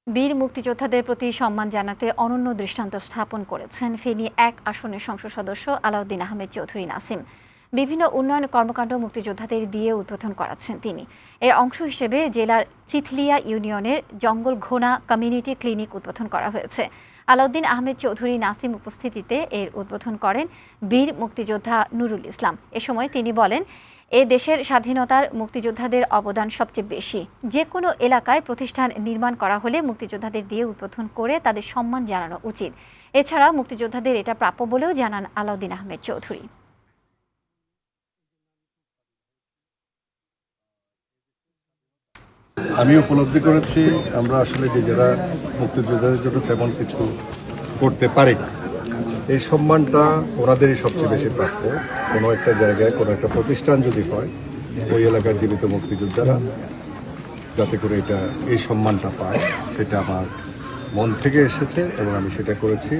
বীর মুক্তিযোদ্ধাদের প্রতি সম্মান জানাতে অনন্য দৃষ্টান্ত স্থাপন করেছেন ফেনী ১ আসনের সংসদ সদস্য আলাউদ্দিন আহমেদ চৌধুরী নাসিম। বিভিন্ন উন্নয়ন কর্মকাণ্ড মুক্তিযোদ্ধাদের দিয়ে উদ্বোধন করাচ্ছেন তিনি। এর অংশ হিসেবে জেলার চিথলিয়া ইউনিয়নের জঙ্গল ঘোনা কমিউনিটি ক্লিনিক উদ্বোধন করা হয়েছে। আলাউদ্দিন আহমেদ চৌধুরী নাসিম উপস্থিতিতে এর উদ্বোধন করেন বীর মুক্তিযোদ্ধা নুরুল ইসলাম। এ সময় তিনি বলেন, এ দেশের স্বাধীনতার মুক্তিযোদ্ধাদের অবদান সবচেয়ে বেশি। যে কোনো এলাকায় প্রতিষ্ঠান নির্মাণ করা হলে মুক্তিযোদ্ধাদের দিয়ে উদ্বোধন করে তাদের সম্মান জানানো উচিত। এছাড়া মুক্তিযোদ্ধাদের এটা প্রাপ্য বলেও জানান আলাউদ্দিন আহমেদ চৌধুরী। আমি উপলব্ধি করেছি আমরা আসলে নিজেরা মুক্তিযোদ্ধাদের জন্য তেমন কিছু করতে পারি না। এই সম্মানটা ওনাদেরই সবচেয়ে বেশি প্রাপ্য। কোনো একটা জায়গায় কোনো একটা প্রতিষ্ঠান যদি হয়, ওই এলাকার জীবিত মুক্তিযোদ্ধারা যাতে করে এই সম্মানটা পায়, সেটা আমার মন থেকে এসেছে এবং আমি সেটা করেছি।